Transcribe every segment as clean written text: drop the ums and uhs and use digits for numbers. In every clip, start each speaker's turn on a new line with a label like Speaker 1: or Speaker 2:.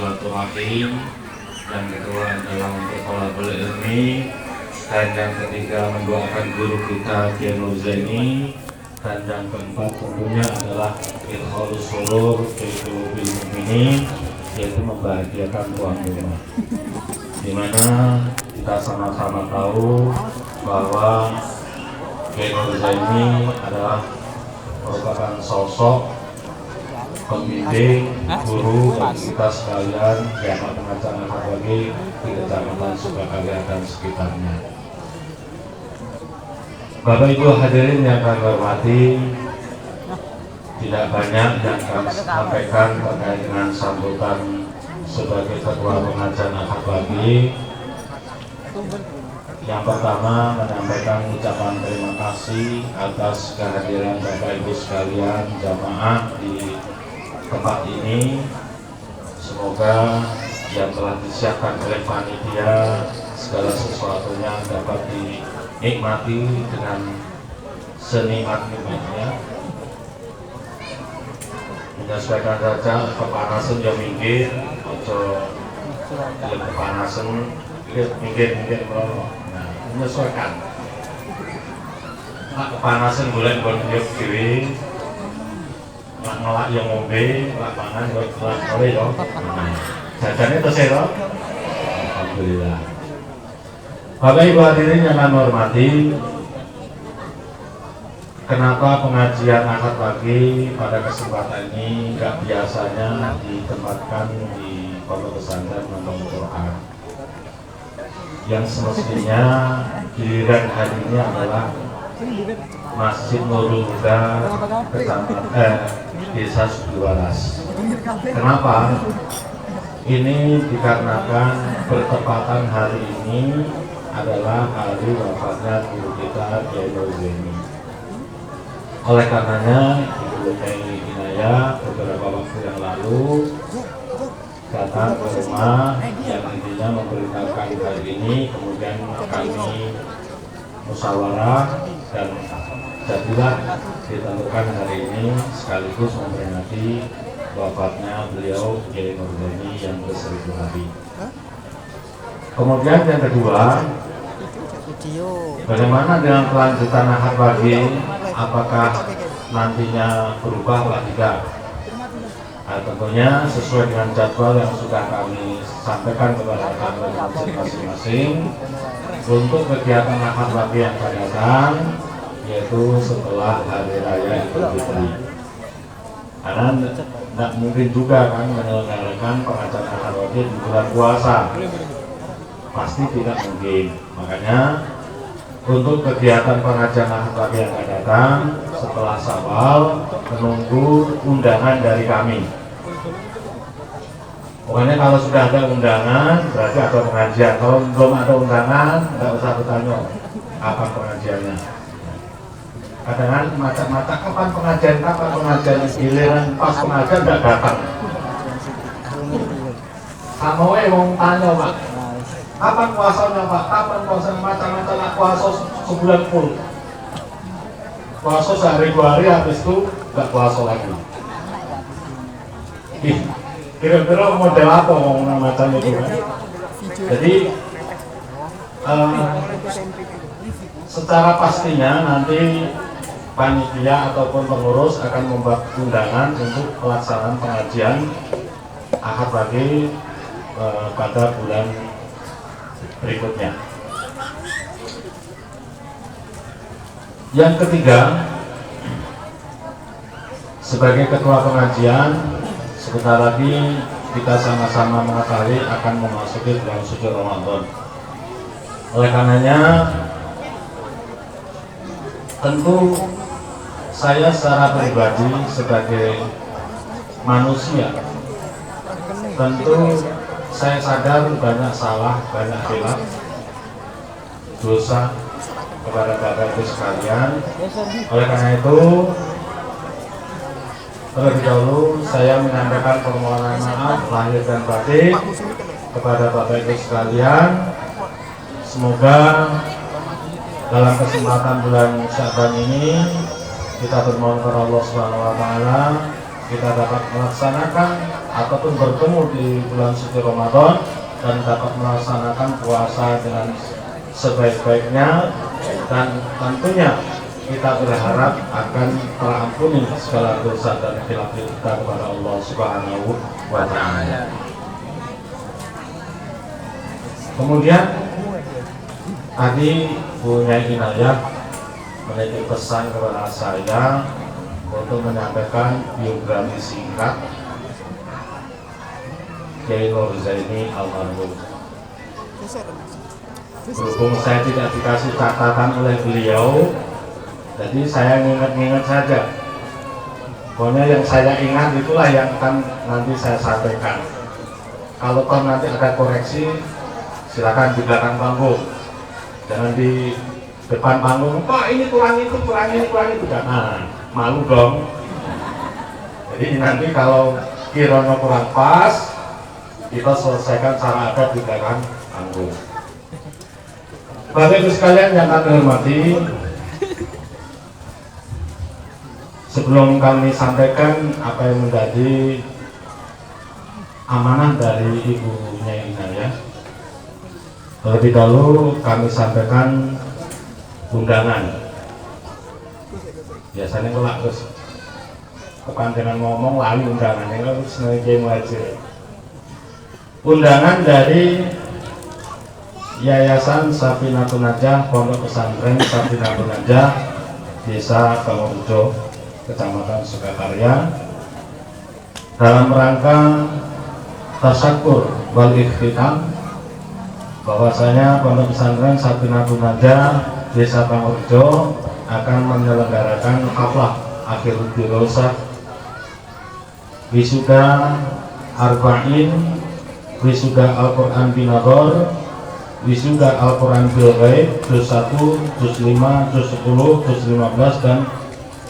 Speaker 1: silaturahim, yang kedua adalah untuk thalabul ilmi, dan yang ketiga mendoakan guru kita Kiai Nur Zaini, dan yang keempat tentunya adalah idkhalus surur fi qulubil mu'minin, yaitu membahagiakan tuan rumah. Dimana kita sama-sama tahu bahwa Kiai Nur Zaini adalah merupakan sosok pembimbing, guru bagi kita sekalian yang mengajar anak bagi di Kecamatan Sukakarya dan sekitarnya. Bapak Ibu hadirin yang kami hormati, tidak banyak yang kami sampaikan terkait dengan sambutan sebagai Ketua Pengajian Ahad Pagi. Yang pertama menyampaikan ucapan terima kasih atas kehadiran Bapak Ibu sekalian jamaah di tempat ini. Semoga yang telah disiapkan oleh panitia segala sesuatunya dapat dinikmati dengan senikmat-nikmatnya. Menyesuaikan saja kepanasan yang minggir, atau yang kepanasan minggir bro. Nah, menyesuaikan. Kepanasan bulan yuk kiri. Ngelak yang ngombe, lapangan buat ngelak oleh yo. Jajannya terus ya, alhamdulillah. Bapak Ibu hadirin yang kami hormati, kenapa pengajian Ahad Pagi pada kesempatan ini nggak biasanya ditempatkan di pondok pesantren Nonton Quran? Yang semestinya giliran hari ini adalah Masjid Nurul Huda Desa Sudiwaras. Kenapa? Ini dikarenakan bertepatan hari ini adalah hari wafatnya guru kita Kiai Nur Zaini. Oleh karenanya Ibu Kiai Inayah beberapa waktu yang lalu datang ke rumah yang intinya memberitakan hari ini, kemudian kami musyawarah dan jadilah ditentukan hari ini sekaligus memperingati wafatnya beliau Kiai Nur Zaini yang ke-1000 hari. Kemudian yang kedua, bagaimana dengan kelanjutan Ahad Pagi? Apakah nantinya berubah atau tidak? Nah, tentunya sesuai dengan jadwal yang sudah kami sampaikan kepada kami masing-masing untuk kegiatan Ahad Pagi yang akan datang, yaitu setelah Hari Raya Idul Fitri. Karena tidak mungkin juga kan menyelenggarakan pengajian Ahad Pagi di bulan puasa, pasti tidak mungkin. Makanya untuk kegiatan pengajian Ahad Pagi yang akan datang setelah Syawal, menunggu undangan dari kami. Pokoknya kalau sudah ada undangan berarti ada pengajian. Kalau belum ada undangan, nggak usah bertanya kapan pengajiannya. Kadang-kadang macam-macam kapan pengajian, giliran pas pengajian nggak datang. Kamu mau tanya Pak, kapan puasanya Pak? Kapan puasanya? Macam-macam puasa sebulan full. Puasa sehari 2 hari, habis itu nggak puasa lagi. Kira-kira model apa ngomong macam itu kan? Jadi secara pastinya nanti panitia ataupun pengurus akan membuat undangan untuk pelaksanaan pengajian Ahad Pagi pada bulan berikutnya. Yang ketiga, sebagai ketua pengajian, sebentar lagi kita sama-sama mengetahui akan memasuki bulan suci Ramadan. Oleh karenanya, tentu saya secara pribadi sebagai manusia, tentu saya sadar banyak salah, banyak khilaf, dosa kepada Bapak Ibu sekalian. Oleh karena itu, terlebih dahulu saya menyampaikan permohonan maaf lahir dan batin kepada Bapak Ibu sekalian. Semoga dalam kesempatan bulan Sya'ban ini kita bermohon kepada Allah Subhanahu wa taala kita dapat melaksanakan ataupun bertemu di bulan suci Ramadan dan dapat melaksanakan puasa dengan sebaik-baiknya, dan tentunya kita berharap akan terampuni segala dosa dan khilaf kita kepada Allah Subhanahu wa Ta'ala. Kemudian tadi Bu Nyai Inayah menitip pesan kepada saya untuk menyampaikan biografi singkat Kiai Nur Zaini almarhum. Berhubung saya tidak dikasih catatan oleh beliau, jadi saya nginget-nginget saja. Pokoknya yang saya ingat itulah yang akan nanti saya sampaikan. Kalau nanti ada koreksi, silakan di belakang panggung. Jangan di depan panggung, Pak ini kurang itu, kurang ini, kurang itu. Nah, malu dong. Jadi nanti kalau kiranya kurang pas, kita selesaikan secara adat di belakang panggung. Bapak Ibu sekalian yang kami hormati, sebelum kami sampaikan apa yang menjadi amanah dari Ibu Nyai Inayah, terlebih dahulu kami sampaikan undangan. Biasanya kelak terus kepanjangan ngomong lali undangannya, kalau sengaja wajib. Undangan dari Yayasan Safinatun Najah Pondok Pesantren Safinatun Najah Desa Pangurjo, Kecamatan Sukakarya, dalam rangka tasyakur wal ikhtitam bahwasanya Pondok Pesantren Safinatun Najah Desa Pangurjo akan menyelenggarakan haflah akhir dirosah wisuda arba'in, wisuda Al-Quran binador, wisuda Al-Quran bil ghaib, juz 1, juz 5, juz 10, juz 15 dan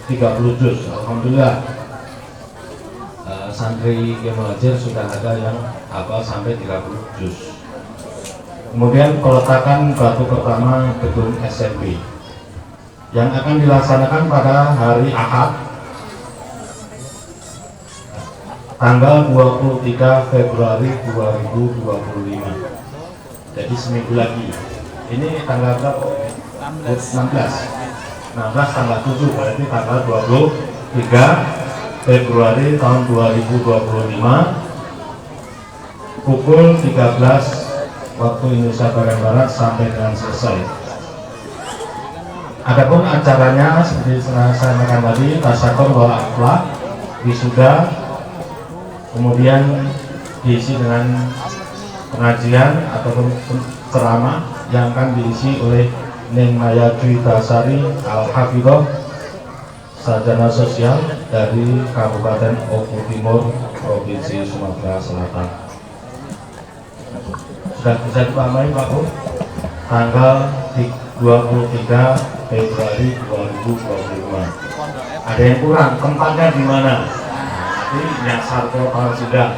Speaker 1: 30 juz. Alhamdulillah santri Gemelajar sudah ada yang hafal sampai 30 juz. Kemudian peletakan batu pertama gedung SMP yang akan dilaksanakan pada hari Ahad tanggal 23 Februari 2025. Jadi seminggu lagi. Ini tanggal berapa? 16 tanggal 7, berarti tanggal 23 Februari tahun 2025 pukul 13 waktu Indonesia bagian Barat sampai dengan selesai. Adapun acaranya seperti saya sampaikan tadi, tasyakur wal akhlak, wisuda, kemudian diisi dengan pengajian ataupun ceramah yang akan diisi oleh Neng Maya Dwi Basari Al-Hafidhoh, sarjana sosial dari Kabupaten Oku Timur, Provinsi Sumatera Selatan. Sudah bisa dipahami Pak Bu? Tanggal 23 Februari 2025. Ada yang kurang, tempatnya di mana? Nanti nyasar ke Pak Sudah.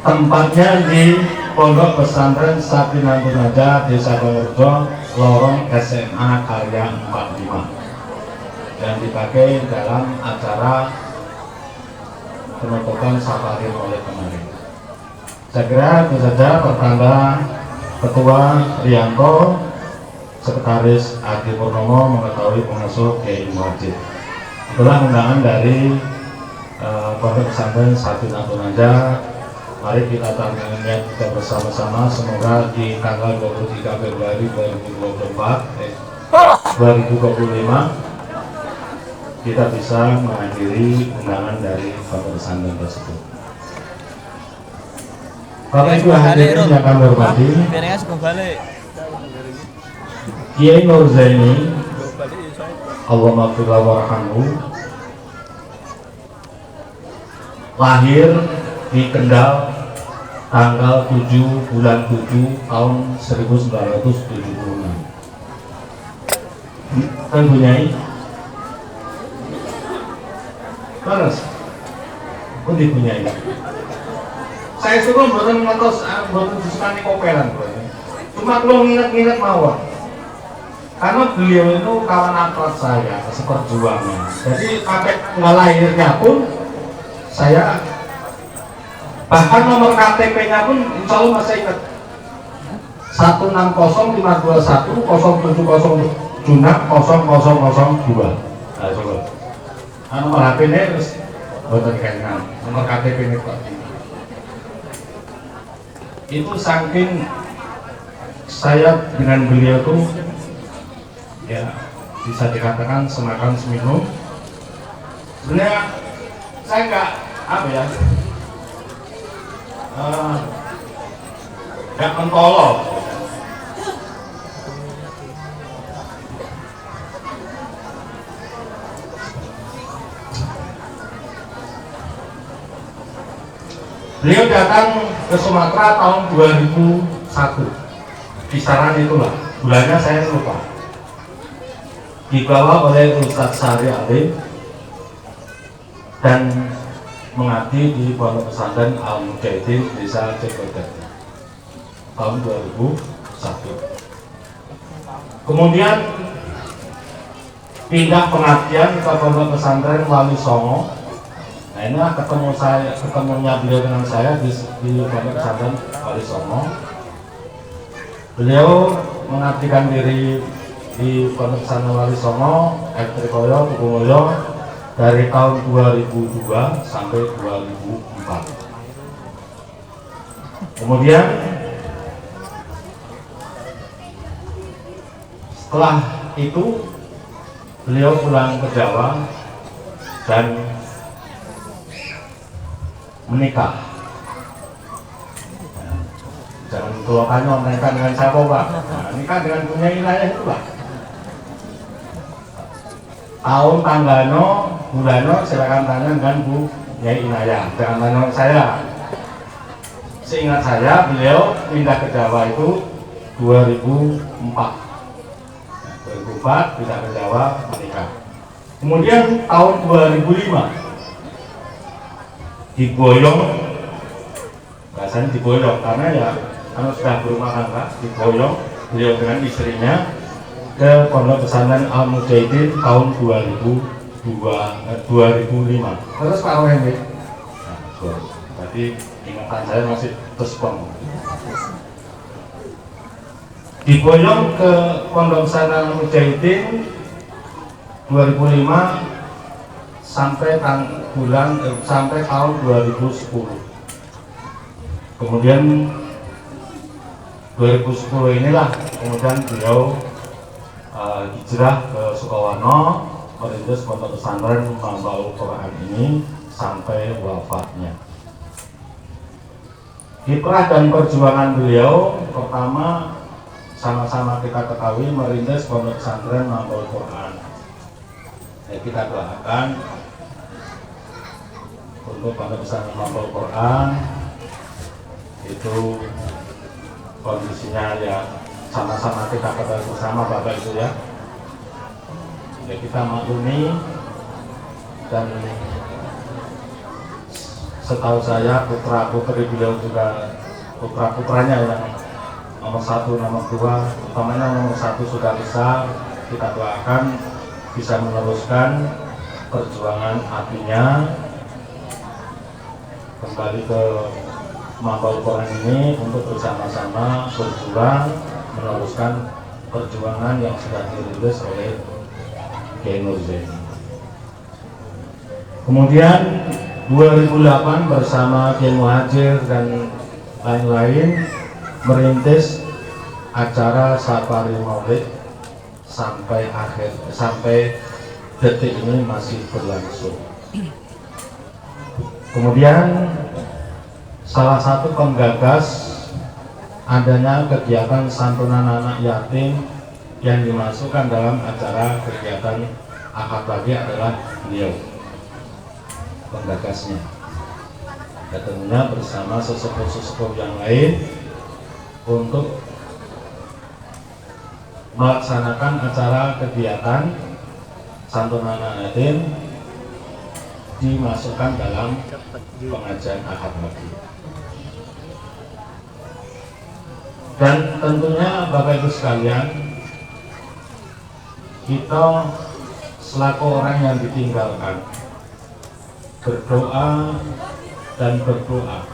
Speaker 1: Tempatnya di Pondok Pesantren Safinatun Najah Desa Pangurjo, lorong SMA Karya 45, yang dipakai dalam acara penutupan safari oleh kemarin. Saya kira itu saja. Pertanda Ketua Rianto, Sekretaris Adi Purnomo mengetahui pengasuh Kiai Muhajir. Itulah undangan dari Pondok Pesantren Safinatun Najah. Mari kita tanamkan niat kita bersama-sama, semoga di tanggal 23 Februari 2025 kita bisa menghadiri undangan dari Pondok Pesantren tersebut. Bapak Ibu hadirin yang kami hormati, Kiai Nur Zaini Allahumma maghfirlahu warhamhu lahir di Kendal tanggal 7 bulan 7 tahun 1976. Kan punyai panas kok dipunyai. Saya suruh buatan ngetos, buatan disukani kopelan, cuma kalau nginget-nginget mawar. karena beliau itu kawan akrab saya seperjuangan. Jadi pakai tanggal lahirnya pun saya, bahkan nomor KTP-nya pun insya Allah masih ingat, 160521 070 Juna 0002. Nah coba, nah, nomor HP-nya terus boten kenal, nomor KTP-nya kok itu. Saking saya dengan beliau tuh ya bisa dikatakan semakan seminum. Sebenarnya saya nggak apa ya, nggak mentolol. Beliau datang ke Sumatera tahun 2001, kisaran itulah, bulannya saya lupa. Dibawa oleh Ustadz Sari Alim dan mengabdi di Pondok Pesantren Al Mujahidin Desa Cekojati tahun 2001. Kemudian pindah pengabdian ke Pondok Pesantren Wali Songo. Nah inilah ketemunya beliau dengan saya di Pondok Pesantren Wali Songo. Beliau mengabdikan diri di Pondok Pesantren Wali Songo, Trikoyo, Tukumulyo dari tahun 2002 sampai 2004. Kemudian setelah itu beliau pulang ke Jawa dan menikah. Jangan tuakannya menikah dengan siapa Pak? Nah, nikah dengan punya wilayah itu Pak. Tahun tanggalno, bulanno silakan tanya dengan Bu Nyai Inayah. Jangan tanya saya. Seingat saya beliau pindah ke Jawa itu 2004. 2004 pindah ke Jawa menikah. Kemudian tahun 2005 diboyong, bahasanya diboyong karena ya karena sudah berumah tangga, diboyong beliau dengan istrinya ke Pondok Pesantren Al Mujahidin tahun 2005. Terus Pak Wendy, nah, berarti ingatan saya masih terspon. Diboyong ke Pondok Pesantren Al Mujahidin 2005 sampai sampai tahun 2010. Kemudian 2010 inilah kemudian beliau hijrah ke Sukowarno, merintis Pondok Pesantren Mambaul Quran ini sampai wafatnya. Kiprah dan perjuangan beliau pertama sama-sama kita ketahui merintis Pondok Pesantren Mambaul Quran. Ya, kita doakan untuk Pondok Pesantren Mambaul Quran itu kondisinya ya sama-sama kita ketahui bersama Bapak Ibu ya. Ya kita maklumi, dan setahu saya putra-putri beliau juga, putra-putranya yang nomor 1, nomor 2, utamanya nomor 1 sudah besar. Kita doakan bisa meneruskan perjuangan apinya kembali ke Mambaul Quran ini untuk bersama-sama berjuang meneruskan perjuangan yang sudah dirintis oleh Kiai Nur Zaini. Kemudian 2008 bersama Kiai Muhajir dan lain-lain merintis acara Safari Maulid sampai detik ini masih berlangsung. Kemudian salah satu penggagas adanya kegiatan santunan anak yatim yang dimasukkan dalam acara kegiatan akad pagi adalah beliau penggagasnya. Ya, tentunya bersama sesepuh-sesepuh yang lain untuk melaksanakan acara kegiatan santunan anak yatim dimasukkan dalam pengajian akad pagi. Dan tentunya Bapak Ibu sekalian, kita selaku orang yang ditinggalkan berdoa dan berdoa,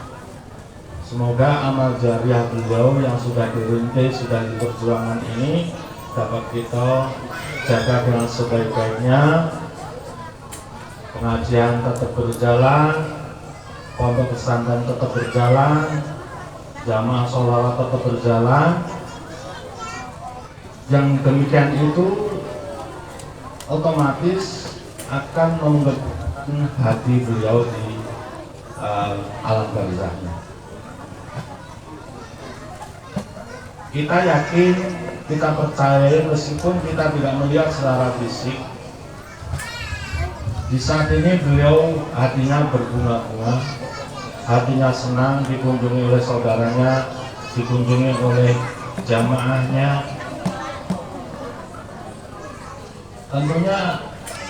Speaker 1: semoga amal jariah beliau yang sudah dirintis, sudah di perjuangan ini dapat kita jaga dengan sebaik-baiknya. Pengajian tetap berjalan, pondok pesantren tetap berjalan, jamaah sholawat tetap berjalan. Yang demikian itu otomatis akan menggerakkan hati beliau di alam barzahnya. Kita yakin, kita percaya, meskipun kita tidak melihat secara fisik, di saat ini beliau hatinya berbunga-bunga, hatinya senang, dikunjungi oleh saudaranya, dikunjungi oleh jamaahnya. Tentunya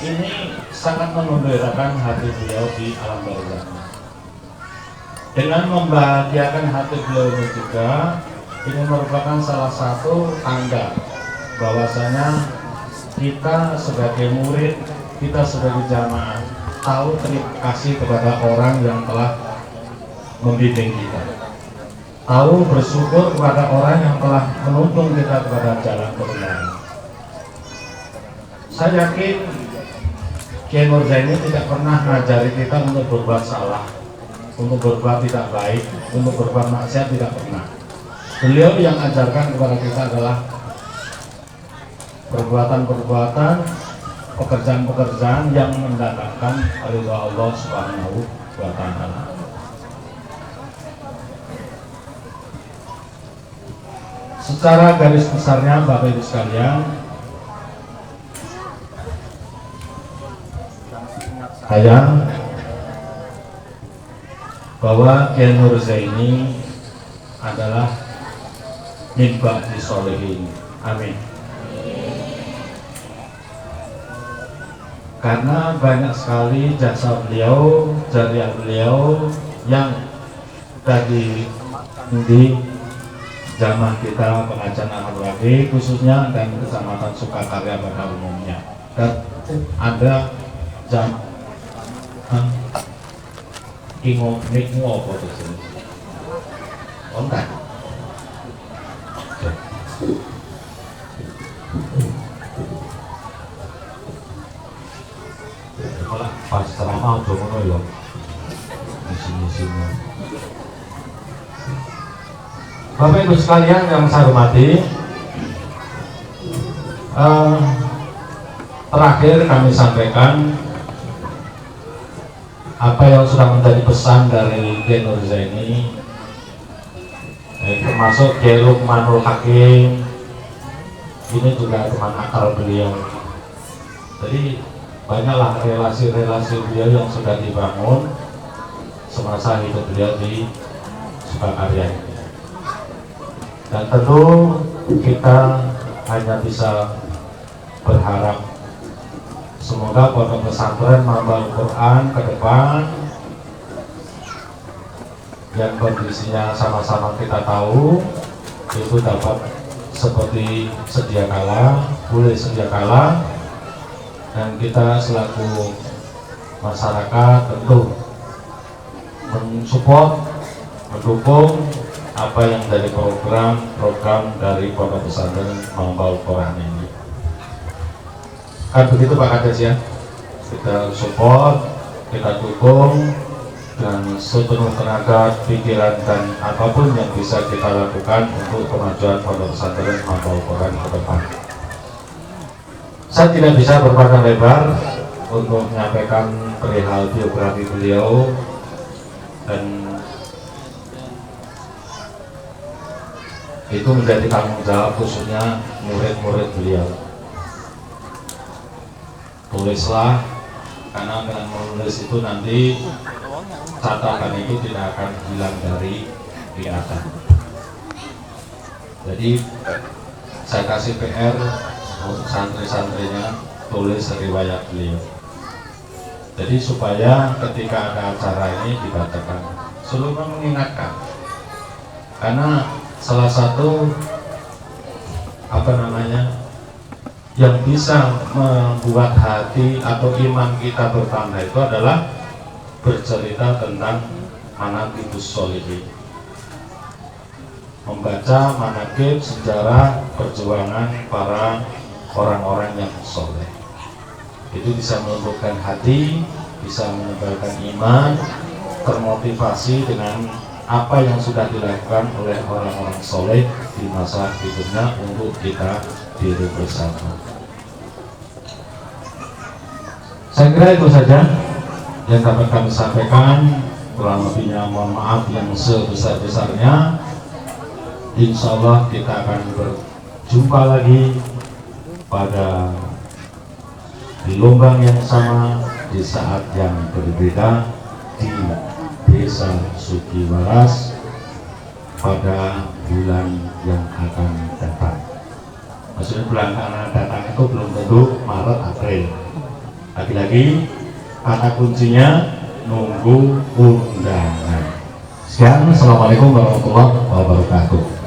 Speaker 1: ini sangat mengembirakan hati beliau di alam barzahnya. Dengan membahagiakan hati beliau ini juga, ini merupakan salah satu tanda bahwasanya kita sebagai murid, kita sebagai jamaah tahu terima kasih kepada orang yang telah membimbing kita, tahu bersyukur kepada orang yang telah menuntun kita kepada jalan kebenaran. Saya yakin Kiai Nurzaini tidak pernah mengajari kita untuk berbuat salah, untuk berbuat tidak baik, untuk berbuat maksiat, tidak pernah. Beliau yang ajarkan kepada kita adalah perbuatan-perbuatan, pekerjaan-pekerjaan yang mendatangkan ridha Allah Subhanahu wa Ta'ala. Secara garis besarnya, Bapak Ibu sekalian, saya bahwa Kiai Nurzaini adalah min ba'di sholihin. Amin. Karena banyak sekali jasa beliau, jariah beliau yang tadi di jamaah kita pengajian Al-Wafi khususnya dan Kecamatan Sukakarya pada umumnya. Dan ada jam Ingo nikmu apa itu? Ontak. Malah pas ceramah udah ngono ya. Isi-isinya. Bapak Ibu sekalian yang saya hormati, terakhir kami sampaikan apa yang sudah menjadi pesan dari Kiai Nurzaini, termasuk Kiai Lukmanul Hakim, ini juga teman akal beliau. Jadi banyaklah relasi-relasi beliau yang sudah dibangun semasa hidup beliau di Sukakarya ini. Dan tentu kita hanya bisa berharap semoga pondok pesantren Mamba Al-Quran ke depan yang kondisinya sama-sama kita tahu itu dapat seperti sedia kala, boleh sedia kala, dan kita selaku masyarakat tentu mensupport, mendukung apa yang dari program dari pondok pesantren Mamba Al-Quran ini. Kan begitu Pak Kades ya, kita support, kita dukung dengan sepenuh tenaga, pikiran dan apapun yang bisa kita lakukan untuk kemajuan pondok pesantren Mamba Al-Quran ke depan. Saya tidak bisa berpanjang lebar untuk menyampaikan perihal biografi beliau dan itu menjadi tanggung jawab khususnya murid-murid beliau. Tulislah, karena dengan menulis itu nanti catatan itu tidak akan hilang dari ingatan. Jadi saya kasih PR untuk santri-santrinya, tulis riwayat beliau. Jadi supaya ketika ada acara ini dibacakan, selalu mengingatkan. Karena salah satu yang bisa membuat hati atau iman kita bertambah itu adalah bercerita tentang manaqibus sholihin, membaca manaqib sejarah perjuangan para orang-orang yang soleh. Itu bisa menumbuhkan hati, bisa menebalkan iman, termotivasi dengan apa yang sudah dilakukan oleh orang-orang soleh di masa hidupnya untuk kita tiru bersama. Saya kira itu saja yang dapat kami sampaikan. Kurang lebihnya mohon maaf yang sebesar-besarnya. Insya Allah kita akan berjumpa lagi pada gelombang yang sama di saat yang berbeda di Desa Sugiwaras pada bulan yang akan datang. Maksudnya bulan yang akan datang itu belum tentu Maret April. Lagi-lagi kata kuncinya nunggu undangan. Sekian, assalamualaikum warahmatullahi wabarakatuh.